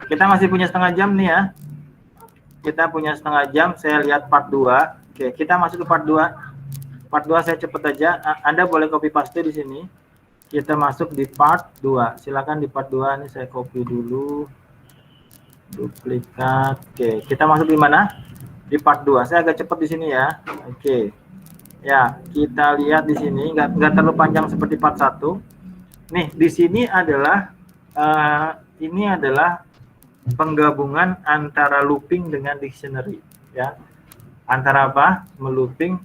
Kita masih punya setengah jam nih ya. Kita punya setengah jam, saya lihat part 2. Oke, kita masuk ke part 2. Part 2 saya cepet aja. Anda boleh copy paste di sini. Kita masuk di part 2. Silakan di part 2 ini saya copy dulu. Duplikat. Oke, kita masuk di mana? Di part 2. Saya agak cepat di sini ya. Oke. Ya, kita lihat di sini nggak terlalu panjang seperti part 1. Nih, di sini adalah ini adalah penggabungan antara looping dengan dictionary ya. Antara apa? Melooping.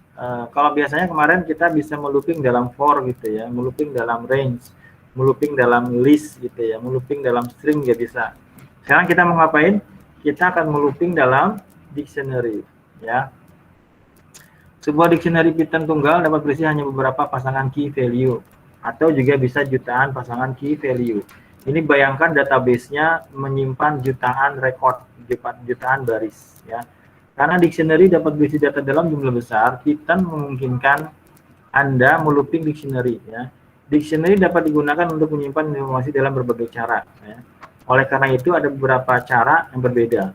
Kalau biasanya kemarin kita bisa melooping dalam for gitu ya, melooping dalam range, melooping dalam list gitu ya, melooping dalam string nggak bisa. Sekarang kita mau ngapain? Kita akan melooping dalam dictionary ya. Sebuah dictionary Python tunggal dapat berisi hanya beberapa pasangan key value atau juga bisa jutaan pasangan key value. Ini bayangkan database-nya menyimpan jutaan record, jutaan baris ya. Karena dictionary dapat berisi data dalam jumlah besar, Python memungkinkan Anda melooping dictionary ya. Dictionary dapat digunakan untuk menyimpan informasi dalam berbagai cara ya. Oleh karena itu ada beberapa cara yang berbeda.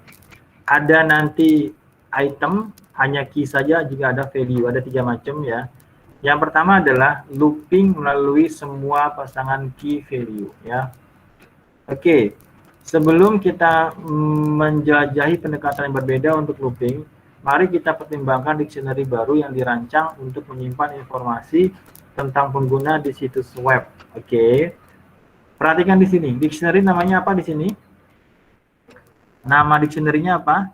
Ada nanti item hanya key saja jika ada value, ada 3 macam ya. Yang pertama adalah looping melalui semua pasangan key value ya. Oke, sebelum kita menjelajahi pendekatan yang berbeda untuk looping, mari kita pertimbangkan dictionary baru yang dirancang untuk menyimpan informasi tentang pengguna di situs web. Oke, perhatikan di sini, dictionary namanya apa di sini? Nama dictionary-nya apa?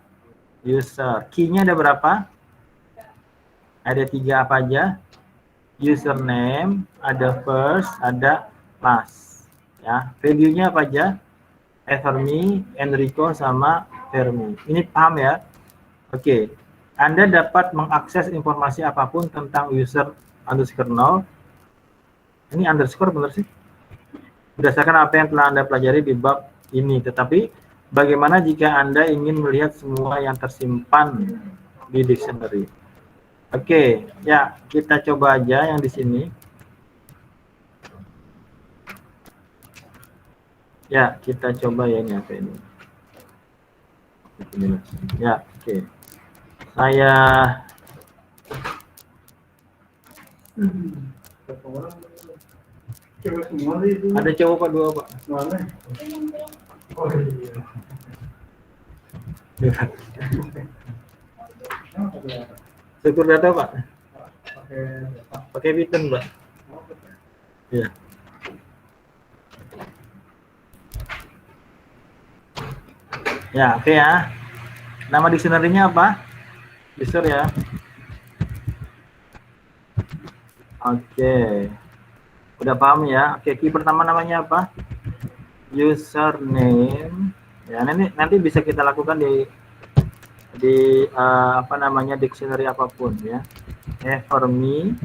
User. Key-nya ada berapa? Ada 3 apa aja? Username, ada first, ada last. Ya, value-nya apa aja? Fermi, Enrico, sama Fermi. Ini paham ya? Oke. Anda dapat mengakses informasi apapun tentang user underscore null. Ini underscore benar sih? Berdasarkan apa yang telah Anda pelajari di bab ini. Tetapi bagaimana jika Anda ingin melihat semua yang tersimpan di dictionary? Oke, ya kita coba aja yang di sini. Ya, kita coba ya ini apa ini. Ya, oke. Saya ada cowok Pak 2 Pak. Oh iya. Struktur data Pak. Pakai Python Pak. Iya. Ya, oke ya. Nama dictionary-nya apa? User ya. Oke. Udah paham ya? Oke, key pertama namanya apa? Username. Ya, nanti bisa kita lakukan di apa namanya dictionary apapun ya. Fermi.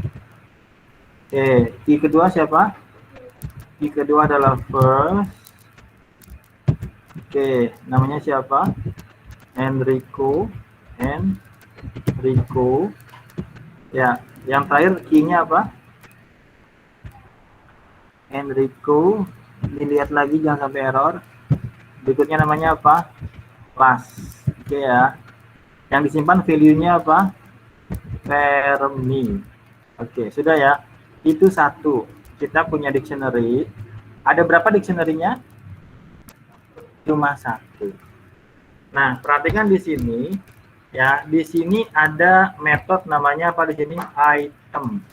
Oke, key kedua siapa? Key kedua adalah first. Oke, namanya siapa? Enrico. Ya, yang terakhir key-nya apa? Enrico. Dilihat lagi jangan sampai error. Berikutnya namanya apa? Last. Oke ya. Yang disimpan value-nya apa? Fermi. Oke, sudah ya. Itu satu. Kita punya dictionary. Ada berapa dictionary-nya? Cuma 1. Nah, perhatikan di sini ya, di sini ada metode namanya apa di sini? Items.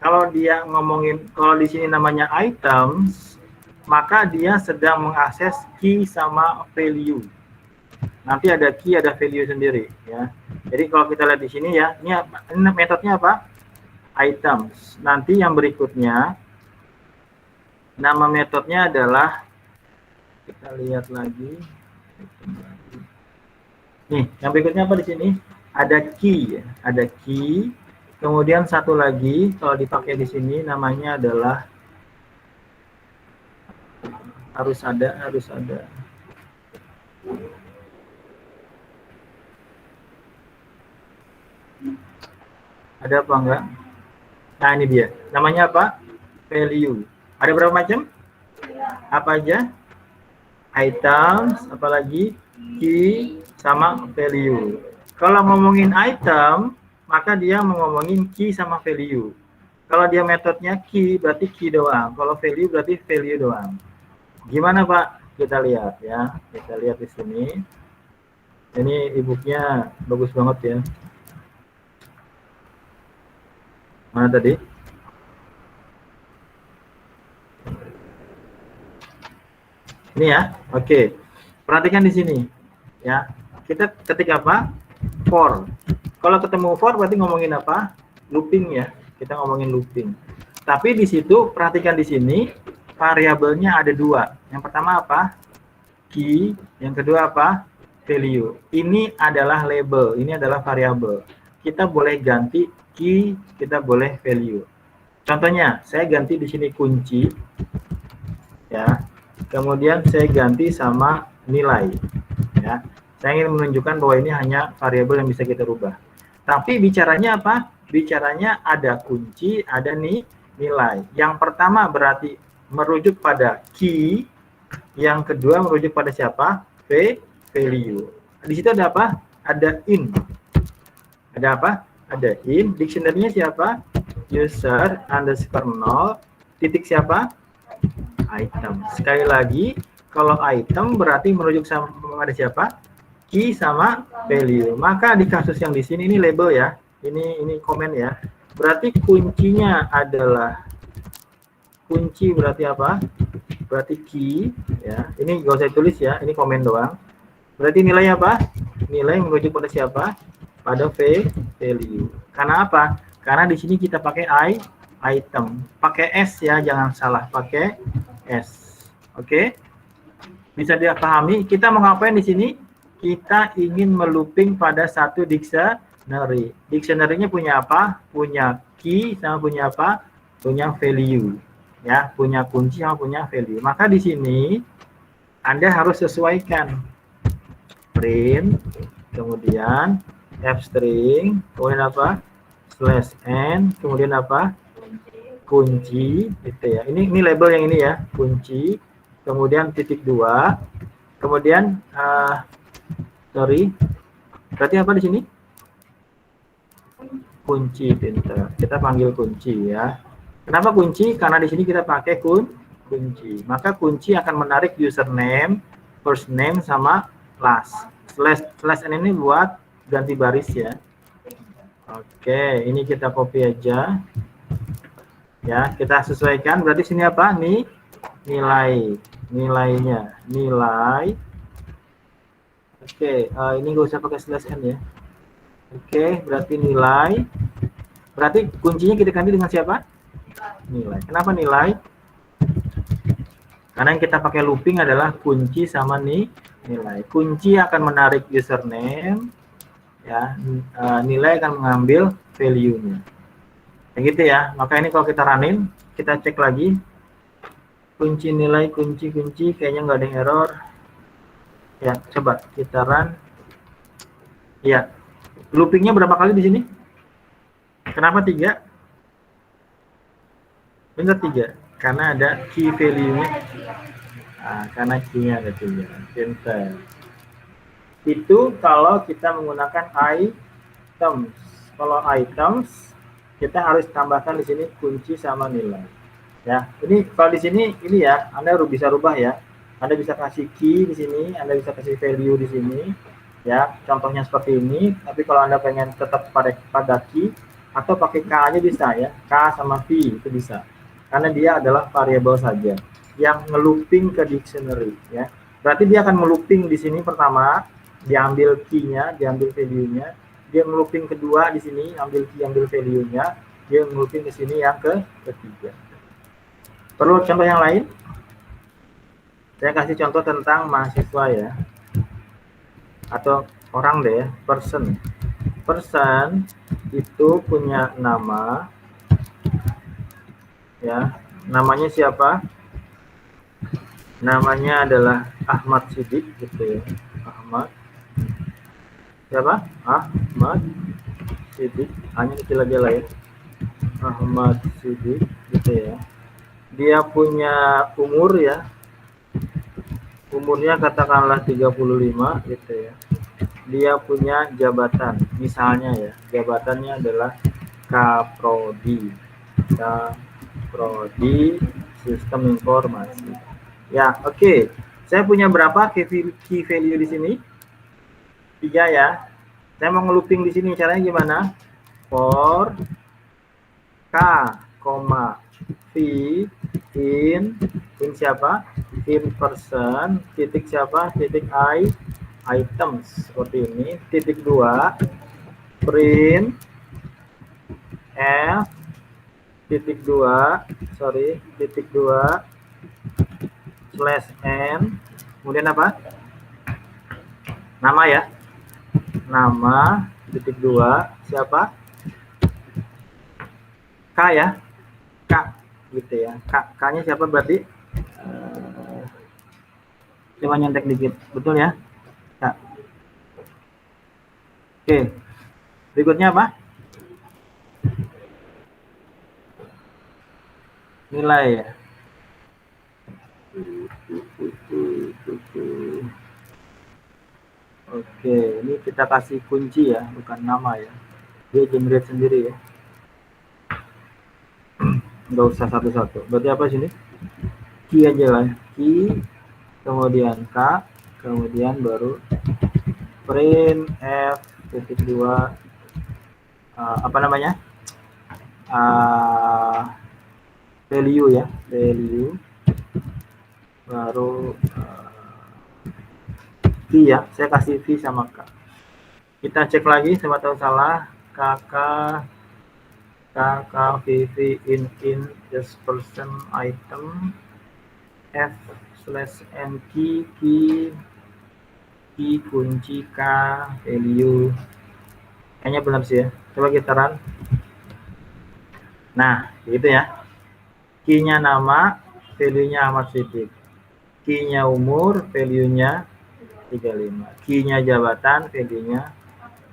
Kalau dia ngomongin kalau di sini namanya items, maka dia sedang mengakses key sama value. Nanti ada key, ada value sendiri ya. Jadi kalau kita lihat di sini ya, ini metodenya apa? Items. Nanti yang berikutnya nama metodenya adalah, kita lihat lagi. Nih, yang berikutnya apa di sini? Ada key, ya. Ada key. Kemudian satu lagi kalau dipakai di sini namanya adalah harus ada. Ada apa enggak? Nah, ini dia. Namanya apa? Value. Ada berapa macam? Apa aja? items, apalagi key sama value. Kalau ngomongin item, maka dia ngomongin key sama value. Kalau dia metodenya key, berarti key doang. Kalau value, berarti value doang. Gimana Pak? Kita lihat ya. Kita lihat di sini. Ini e-booknya bagus banget ya. Mana tadi? Ini ya. Oke. Perhatikan di sini. Ya. Kita ketik apa? For. Kalau ketemu for berarti ngomongin apa? Looping ya. Kita ngomongin looping. Tapi di situ perhatikan di sini variabelnya ada dua. Yang pertama apa? Key. Yang kedua apa? Value. Ini adalah label. Ini adalah variabel. Kita boleh ganti key, kita boleh value. Contohnya, saya ganti di sini kunci. Ya. Kemudian saya ganti sama nilai. Ya. Saya ingin menunjukkan bahwa ini hanya variabel yang bisa kita rubah. Tapi bicaranya apa? Bicaranya ada kunci, ada nih nilai. Yang pertama berarti merujuk pada key, yang kedua merujuk pada siapa? Value. Di situ ada apa? Ada in. Ada apa? Ada in. Dictionary-nya siapa? User underscore 0 titik siapa? Item. Sekali lagi, kalau item berarti merujuk sama pada siapa? Key sama value. Maka di kasus yang di sini ini label ya. Ini komen ya. Berarti kuncinya adalah kunci berarti apa? Berarti key ya. Ini gak usah tulis ya, ini komen doang. Berarti nilai apa? Nilai merujuk pada siapa? Pada value. Karena apa? Karena di sini kita pakai item. Pakai S ya, jangan salah. Pakai S. Oke? Bisa dipahami? Kita mau ngapain di sini? Kita ingin melooping pada satu dictionary. Dictionary-nya punya apa? Punya key sama punya apa? Punya value. Ya, punya kunci sama punya value. Maka di sini Anda harus sesuaikan. Print, kemudian f-string, kemudian apa? /n, kemudian apa? Kunci, gitu ya. Ini label yang ini ya, kunci, kemudian titik 2, kemudian berarti apa di sini? Kunci, pinter. Kita panggil kunci ya. Kenapa kunci? Karena di sini kita pakai kunci. Maka kunci akan menarik username, first name sama last. /n ini buat ganti baris ya. Oke, ini kita copy aja. Ya, kita sesuaikan. Berarti sini apa? Nih, nilainya. Nilai. Oke, ini nggak usah pakai /n ya. Oke, berarti nilai. Berarti kuncinya kita ganti dengan siapa? Nilai. Kenapa nilai? Karena yang kita pakai looping adalah kunci sama nilai. Kunci akan menarik username, ya. Nilai akan mengambil value-nya. Kayak gitu ya. Maka ini kalau kita running, kita cek lagi. Kunci nilai, kunci, kayaknya nggak ada yang error. Ya, coba kita run. Ya, loopingnya berapa kali di sini? Kenapa 3? Benar 3. Karena ada key value-nya. Nah, karena key-nya ada 3. Pinter. Itu kalau kita menggunakan items. Kalau items, kita harus tambahkan di sini kunci sama nilai. Ya, ini kalau di sini ini ya, Anda bisa rubah ya. Anda bisa kasih key di sini, Anda bisa kasih value di sini. Ya, contohnya seperti ini. Tapi kalau Anda pengen tetap pada key atau pakai K aja bisa ya. K sama V itu bisa. Karena dia adalah variabel saja yang ngelooping ke dictionary ya. Berarti dia akan melooping di sini pertama, diambil key-nya, diambil value-nya, dia ngelooping kedua di sini, ambil key, ambil value-nya, dia ngelooping ke sini yang ketiga. Perlu contoh yang lain? Saya kasih contoh tentang mahasiswa ya. Atau orang deh ya, person. Person itu punya nama ya, namanya siapa? Namanya adalah Ahmad Sidik gitu ya. Ahmad siapa? Ahmad Sidik, hanya kecil aja lah ya. Ahmad Sidik gitu ya. Dia punya umur ya. umurnya katakanlah 35 gitu ya. Dia punya jabatan, misalnya ya, jabatannya adalah Kaprodi. Kaprodi Sistem Informasi. Ya, oke. Saya punya berapa key value di sini? 3 ya. Saya mau ngeluping di sini, caranya gimana? For K, V in siapa? In person, titik siapa? Titik items seperti ini. Titik 2 print f titik 2 titik 2 slash n, kemudian apa? Nama ya, nama titik 2 siapa? K ya, K gitu ya. K nya siapa berarti? Coba nyentek dikit, betul ya? K. Oke, berikutnya apa? Nilai ya. Oke, ini kita kasih kunci ya, bukan nama ya. Dia generate sendiri ya. Nggak usah satu-satu. Berarti apa sini? Key aja lah. Key, kemudian K, kemudian baru print F titik 2 apa namanya? Value ya, value. Baru V ya, saya kasih V sama K. Kita cek lagi, siapa tahu salah. KK VV in this person item F slash N key kunci K value. Kayaknya benar sih ya. Coba kita run. Nah, gitu ya. Key-nya nama, value-nya Ahmad Siddiq. Key-nya umur, value-nya 35. Key-nya jabatan, value-nya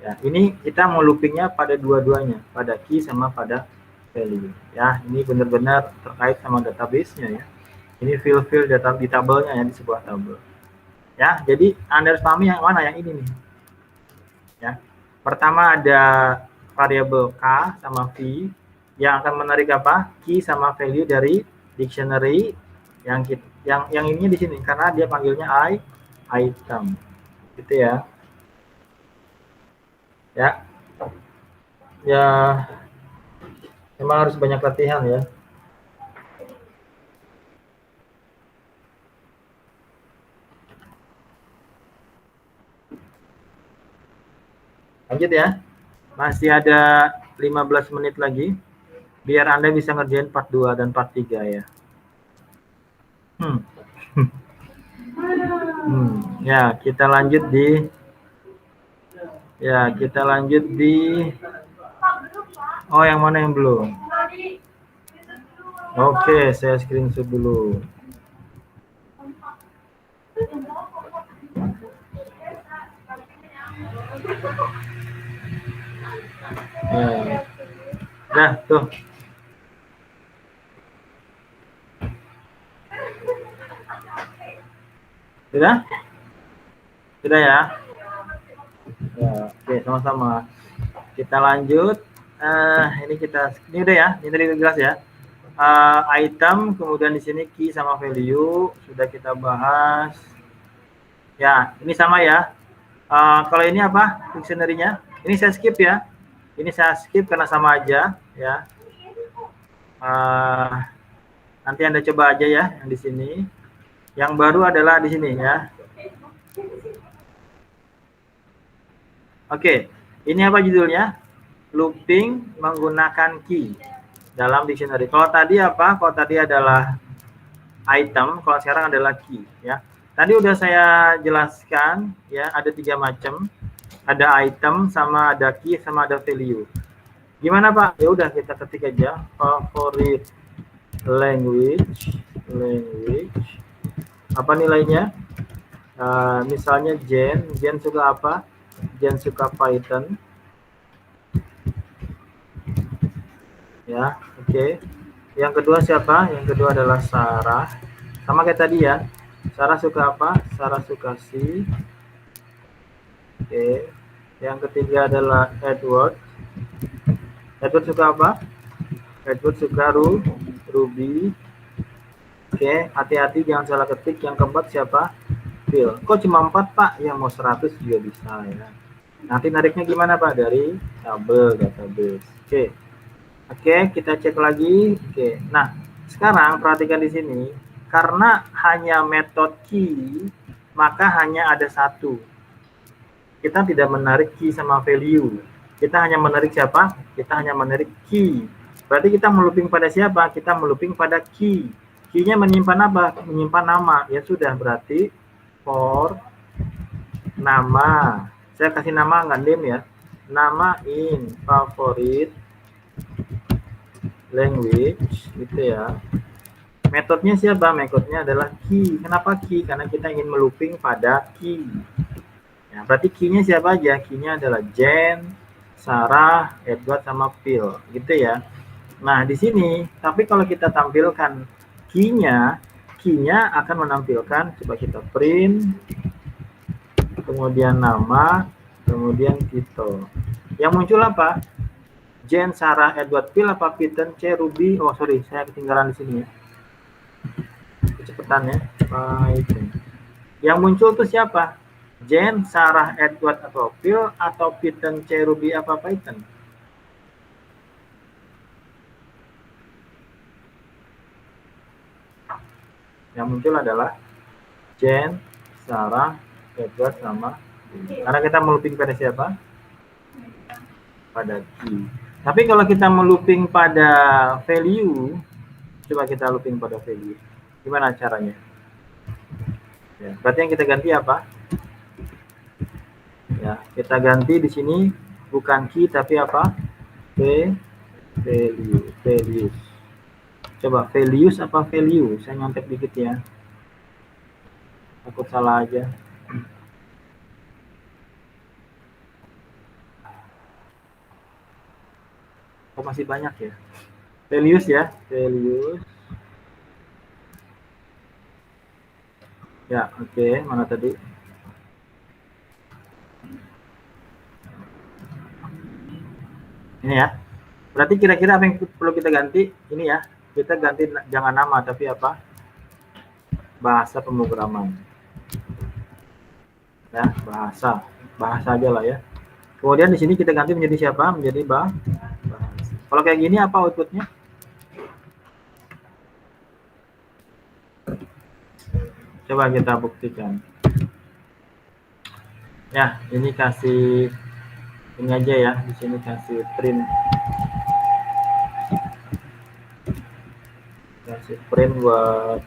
ya. Ini kita mau looping-nya pada dua-duanya, pada key sama pada value. Ya, ini benar-benar terkait sama database-nya ya. Ini fill data di tabelnya ya, di sebuah tabel. Ya, jadi Anda harus pahami yang mana, yang ini nih. Ya. Pertama ada variabel K sama V yang akan menarik apa? Key sama value dari dictionary yang ini di sini karena dia panggilnya item. Gitu ya. Ya. Ya. Memang harus banyak latihan ya. Lanjut ya. Masih ada 15 menit lagi. Biar Anda bisa ngerjain part 2 dan part 3 ya. Ya, kita lanjut di oh, yang mana yang belum? Oke, saya screenshot dulu. Ya. Dah, tuh. Sudah? Sudah ya? Ya, oke, sama-sama. Kita lanjut. Ini udah ya, ini tadi jelas ya. Item, kemudian di sini key sama value sudah kita bahas. Ya, ini sama ya. Kalau ini apa? Dictionary-nya. Ini saya skip ya. Ini saya skip karena sama aja ya. Nanti Anda coba aja ya yang di sini. Yang baru adalah di sini ya. Oke, ini apa judulnya? Looping menggunakan key dalam dictionary. Kalau tadi apa? Kalau tadi adalah item, kalau sekarang adalah key ya. Tadi udah saya jelaskan ya, ada 3 macam. Ada item, sama ada key, sama ada value. Gimana Pak? Ya udah kita ketik aja favorite language. Apa nilainya? Misalnya Jen suka apa? Jen suka Python. Ya, oke. Yang kedua siapa? Yang kedua adalah Sarah. Sama kayak tadi ya. Sarah suka apa? Sarah suka C. Oke. Yang ketiga adalah Edward. Edward suka apa? Edward suka Ruby. Oke, hati-hati jangan salah ketik. Yang keempat siapa? Phil. Kok cuma 4, Pak? Ya mau 100 juga bisa ya. Nanti nariknya gimana, Pak? Dari tabel database. Oke. Oke, kita cek lagi. Oke. Nah, sekarang perhatikan di sini. Karena hanya metode key, maka hanya ada satu. Kita tidak menarik key sama value. Kita hanya menarik siapa? Kita hanya menarik key. Berarti kita melooping pada siapa? Kita melooping pada key. Key-nya menyimpan apa? Menyimpan nama. Ya sudah, berarti for nama. Saya kasih nama nggak name ya. Nama in favorite language gitu ya. Metodenya siapa? Metodenya adalah key. Kenapa key? Karena kita ingin melooping pada key. Ya, berarti key-nya siapa aja? Key-nya adalah Jen, Sarah, Edward, sama Phil gitu ya. Nah, di sini, tapi kalau kita tampilkan key-nya akan menampilkan, coba kita print, kemudian nama, kemudian title. Yang muncul apa? Jen, Sarah, Edward, Phil, apa Python, C, Ruby. Oh, sorry, saya ketinggalan di sini ya. Kecepatan ya. Python. Yang muncul tuh siapa? Jen, Sarah, Edward, atau Phil, atau Python, C, Ruby, apa Python? Yang muncul adalah Jen, Sarah, Edward, sama karena kita melooping pada siapa? Pada key. Tapi kalau kita melooping pada value, coba kita looping pada value. Gimana caranya? Ya, berarti yang kita ganti apa? Ya, kita ganti di sini bukan key tapi apa? Values. Coba values apa value? Saya nyontek dikit ya. Takut salah aja. Oh, masih banyak ya. Values ya, values. Ya, oke. Mana tadi? Ini ya. Berarti kira-kira apa yang perlu kita ganti? Ini ya. Kita ganti jangan nama tapi apa? Bahasa pemrograman. Ya, bahasa aja lah ya. Kemudian di sini kita ganti menjadi siapa? Menjadi bahasa. Kalau kayak gini apa outputnya? Coba kita buktikan. Ya, ini kasih ini aja ya. Di sini kasih print. Kasih print buat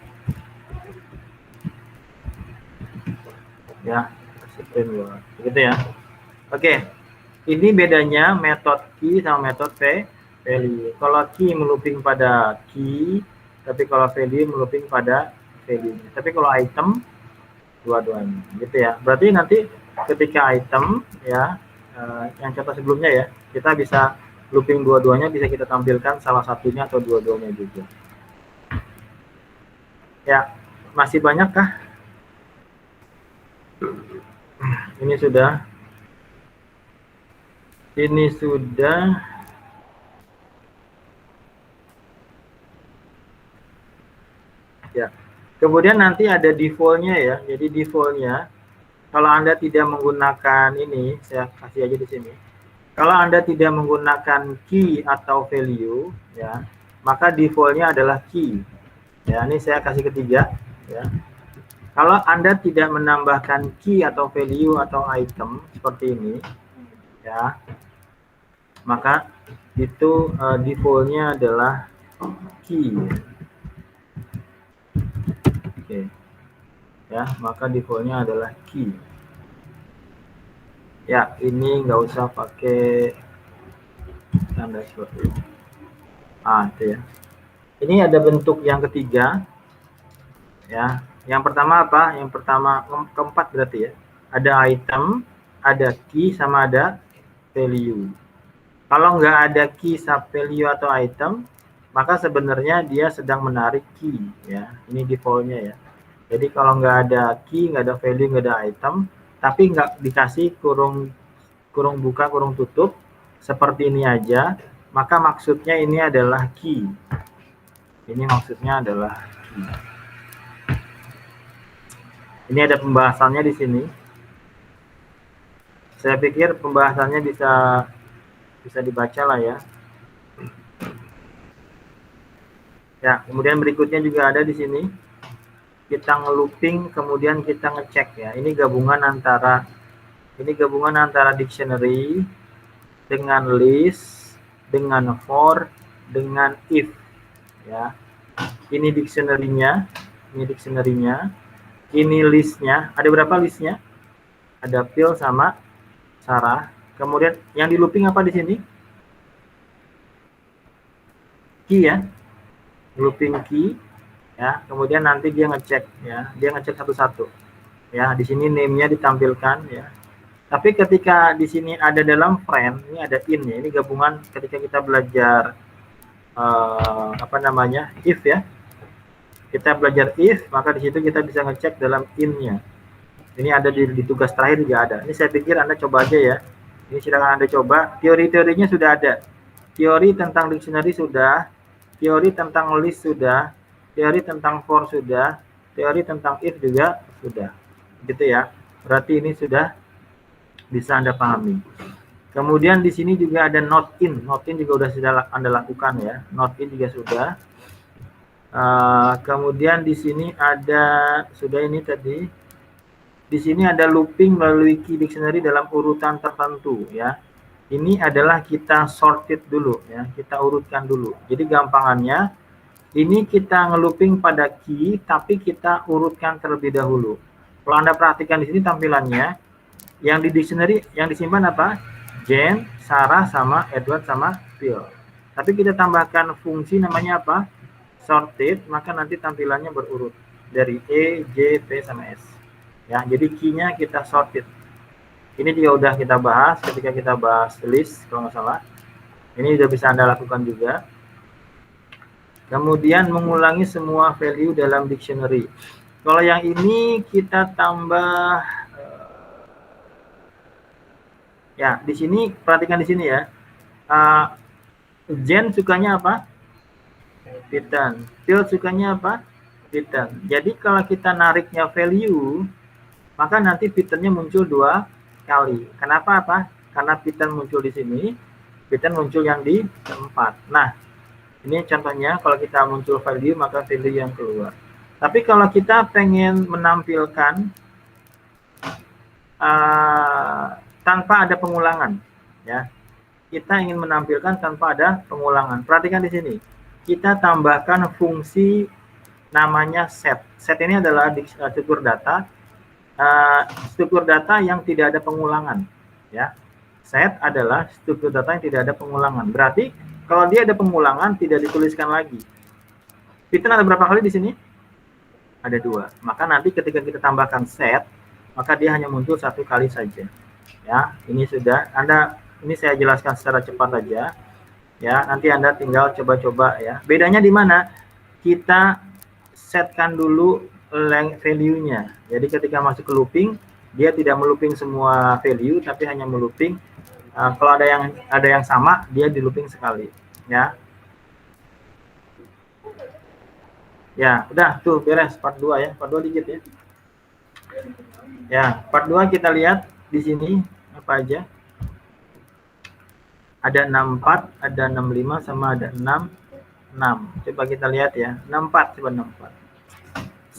ya, kasih print buat gitu ya. Oke. Ini bedanya metode key sama metode value. Kalau key melooping pada key, tapi kalau value melooping pada value. Tapi kalau item dua-duanya gitu ya. Berarti nanti ketika item ya yang contoh sebelumnya ya, kita bisa looping dua-duanya, bisa kita tampilkan salah satunya atau dua-duanya juga. Ya, masih banyakkah? Ini sudah. Ya. Kemudian nanti ada default-nya ya. Jadi default-nya kalau Anda tidak menggunakan ini, saya kasih aja di sini. Kalau Anda tidak menggunakan key atau value ya, maka default-nya adalah key. Ya, ini saya kasih ketiga ya. Kalau Anda tidak menambahkan key atau value atau item seperti ini ya, maka itu default-nya adalah key. Oke. Ya, maka default-nya adalah key. Ya, ini nggak usah pakai tanda seperti ini. Itu ya. Ini ada bentuk yang ketiga. Ya, yang pertama apa? Yang pertama keempat berarti ya. Ada item, ada key, sama ada value. Kalau nggak ada key, sub value atau item, maka sebenarnya dia sedang menarik key ya. Ini default-nya ya. Jadi kalau nggak ada key, nggak ada value, nggak ada item, tapi nggak dikasih kurung buka, kurung tutup, seperti ini aja, maka maksudnya ini adalah key. Ini maksudnya adalah key. Ini ada pembahasannya di sini. Saya pikir pembahasannya bisa dibaca lah ya. Ya, kemudian berikutnya juga ada di sini. Kita nge-looping, kemudian kita ngecek ya. Ini gabungan antara dictionary dengan list, dengan for, dengan if ya. Ini dictionary-nya, ini list-nya. Ada berapa list-nya? Ada Phil sama Sarah. Kemudian yang di looping apa di sini? Key ya. Looping key ya. Kemudian nanti dia ngecek ya. Dia ngecek satu-satu. Ya, di sini name-nya ditampilkan ya. Tapi ketika di sini ada dalam friend, ini ada in ya. Ini gabungan ketika kita belajar if ya. Kita belajar if, maka di situ kita bisa ngecek dalam in-nya. Ini ada di tugas terakhir juga ada. Ini saya pikir Anda coba aja ya. Ini silakan Anda coba. Teori-teorinya sudah ada. Teori tentang dictionary sudah, teori tentang list sudah, teori tentang for sudah, teori tentang if juga sudah. Gitu ya. Berarti ini sudah bisa Anda pahami. Kemudian di sini juga ada not in. Not in juga sudah Anda lakukan ya. Not in juga sudah. Kemudian di sini ada sudah ini tadi. Di sini ada looping melalui key dictionary dalam urutan tertentu ya. Ini adalah kita sorted dulu ya, kita urutkan dulu. Jadi gampangannya ini kita ngelooping pada key tapi kita urutkan terlebih dahulu. Kalau Anda perhatikan di sini tampilannya, yang di dictionary yang disimpan apa? Jen, Sarah sama Edward sama Phil. Tapi kita tambahkan fungsi namanya apa? Sorted, maka nanti tampilannya berurut dari E, J, P sama S. Ya, jadi key-nya kita sorted. Ini juga udah kita bahas ketika kita bahas list kalau nggak salah. Ini sudah bisa Anda lakukan juga. Kemudian mengulangi semua value dalam dictionary. Kalau yang ini kita tambah ya, di sini perhatikan di sini ya. Jen sukanya apa? Python. Phil sukanya apa? Python. Jadi kalau kita nariknya value, maka nanti Python-nya muncul 2 kali. Kenapa apa? Karena Python muncul di sini, Python muncul yang di tempat. Nah, ini contohnya kalau kita muncul value, maka value yang keluar. Tapi kalau kita pengen menampilkan tanpa ada pengulangan, ya, kita ingin menampilkan tanpa ada pengulangan. Perhatikan di sini, kita tambahkan fungsi namanya set. Set ini adalah struktur data. Struktur data yang tidak ada pengulangan ya. Set adalah struktur data yang tidak ada pengulangan. Berarti kalau dia ada pengulangan tidak dituliskan lagi. Python ada berapa kali di sini? Ada 2. Maka nanti ketika kita tambahkan set, maka dia hanya muncul 1 kali saja. Ya, ini sudah ini saya jelaskan secara cepat saja. Ya, nanti Anda tinggal coba-coba ya. Bedanya di mana? Kita setkan dulu length value-nya. Jadi ketika masuk ke looping, dia tidak melooping semua value, tapi hanya melooping kalau ada yang sama, dia di looping sekali. Ya, ya udah tuh beres part 2 ya, part 2 dikit ya. Ya, part 2 kita lihat di sini apa aja. Ada 64, ada 65, sama ada 66. Coba kita lihat ya, 64, coba 64.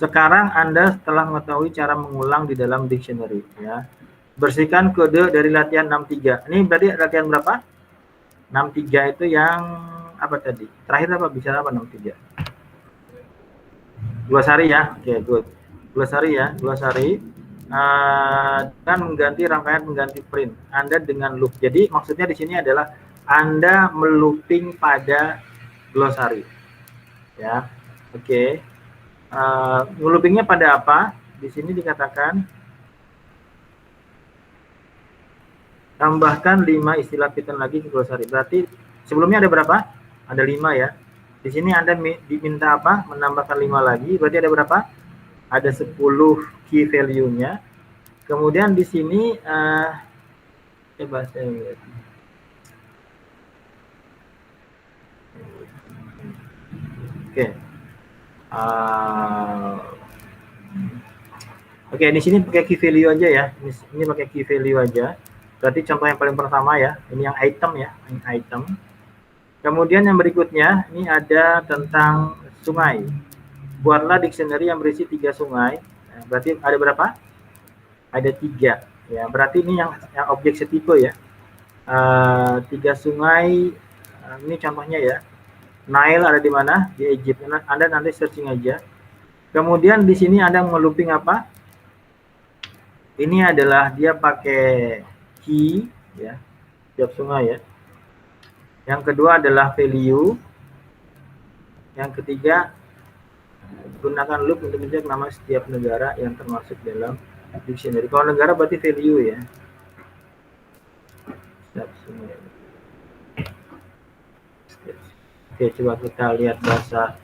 Sekarang Anda setelah mengetahui cara mengulang di dalam dictionary ya. Bersihkan kode dari latihan 63. Ini berarti latihan berapa? 63 itu yang apa tadi? Terakhir apa? Bicara apa 63? Glossary ya. Oke, good. Glossary ya, glossary. Dan mengganti rangkaian mengganti print. Anda dengan loop. Jadi maksudnya di sini adalah Anda melooping pada glossary. Ya. Oke. Ngeloopingnya pada apa? Di sini dikatakan tambahkan 5 istilah Python lagi ke glossary. Berarti sebelumnya ada berapa? Ada 5 ya. Di sini Anda diminta apa? Menambahkan 5 lagi. Berarti ada berapa? ada 10 key value-nya. Kemudian di sini coba saya lihat. Oke. Oke, di sini pakai key value aja ya. Ini pakai key value aja. Berarti contoh yang paling pertama ya. Ini yang item ya, yang item. Kemudian yang berikutnya ini ada tentang sungai. Buatlah dictionary yang berisi 3 sungai. Nah, berarti ada berapa? Ada 3. Ya, berarti ini yang objek setipe ya. 3 sungai. Ini contohnya ya. Nile ada di mana? Di Egypt. Anda nanti searching aja. Kemudian di sini ada nge-looping apa? Ini adalah dia pakai key ya. Setiap sungai ya. Yang kedua adalah value. Yang ketiga, gunakan loop untuk mencari nama setiap negara yang termasuk dalam dictionary. Kalau negara berarti value ya. Setiap sungai. Oke, coba kita lihat bahasa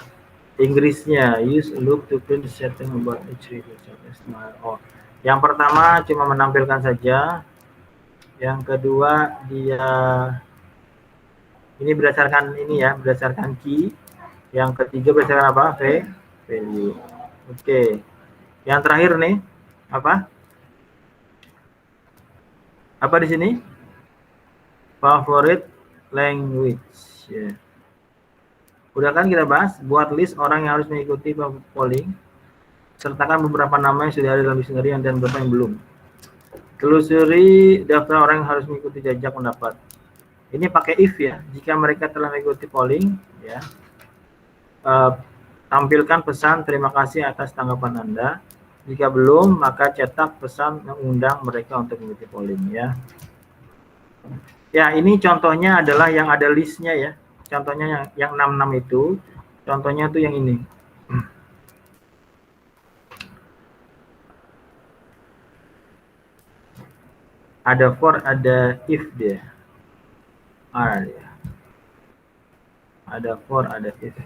Inggrisnya. Use loop to print certain about each river. Oh, yang pertama cuma menampilkan saja. Yang kedua dia ini berdasarkan ini ya, berdasarkan key. Yang ketiga berdasarkan apa? Value. Oke. Yang terakhir nih apa? Apa di sini? Favorite language. Ya. Udah kan kita bahas, buat list orang yang harus mengikuti polling, sertakan beberapa nama yang sudah ada dalam dictionary dan beberapa yang belum. Telusuri daftar orang yang harus mengikuti jajak pendapat. Ini pakai if ya, jika mereka telah mengikuti polling, ya, tampilkan pesan terima kasih atas tanggapan Anda. Jika belum, maka cetak pesan mengundang mereka untuk mengikuti polling ya. Ya, ini contohnya adalah yang ada listnya ya. Contohnya yang 66 itu, contohnya tuh yang ini. Ada for, ada if dia. Ada for, ada if.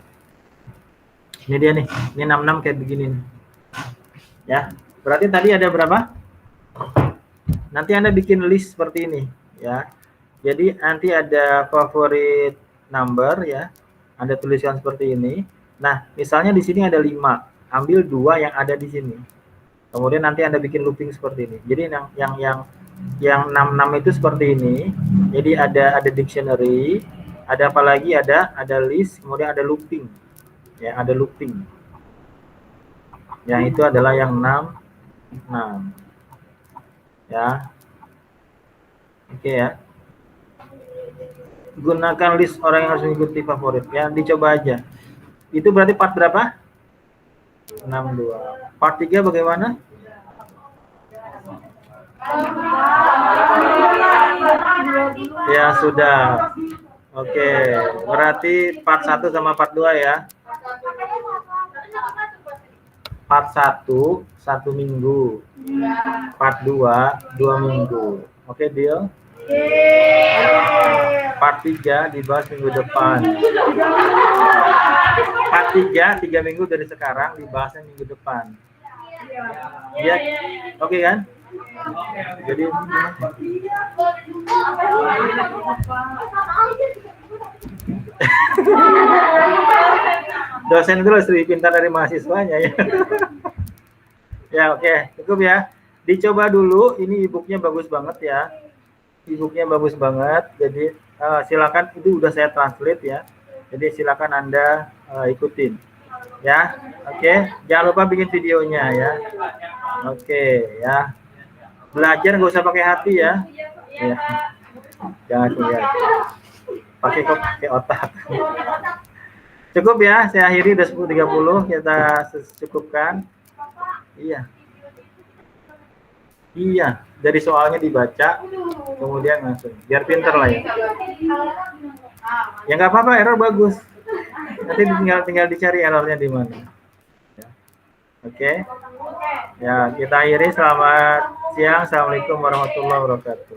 Ini dia nih, ini 66 kayak begini nih. Ya, berarti tadi ada berapa? Nanti Anda bikin list seperti ini ya. Jadi nanti ada favorit number ya, Anda tuliskan seperti ini. Nah, misalnya di sini ada 5, ambil 2 yang ada di sini. Kemudian nanti Anda bikin looping seperti ini. Jadi yang 66 itu seperti ini. Jadi ada dictionary, ada apa lagi? Ada list, kemudian ada looping. Ya, ada looping. Yang itu adalah yang 66. Ya. Oke ya. Gunakan list orang yang harus mengikuti favorit ya, dicoba aja. Itu berarti part berapa? 62. Part 3 bagaimana? Ya sudah. Oke, berarti part 1 sama part 2 ya. Part 1 1 minggu. Part 2 2 minggu. Oke, deal? Part 3 dibahas minggu depan. Part 3 3 minggu dari sekarang, dibahasnya minggu depan. Ya, oke kan? Jadi dosen itu lebih pintar dari mahasiswanya ya. Ya oke, cukup ya. Dicoba dulu, ini e-booknya bagus banget ya. E-booknya bagus banget, jadi silakan, itu udah saya translate ya. Jadi silakan Anda ikutin. Ya, oke. Jangan lupa bikin videonya ya. Oke ya. Belajar nggak usah pakai hati ya. Ya. Jangan lihat. Pakai otak. Cukup ya, saya akhiri udah 10.30, kita cukupkan. Iya. Iya, dari soalnya dibaca, kemudian langsung. Biar pinter lah ya. Ya nggak apa-apa, error bagus. Nanti tinggal dicari errornya di mana. Ya. Oke. Ya, kita akhiri. Selamat siang. Assalamualaikum warahmatullahi wabarakatuh.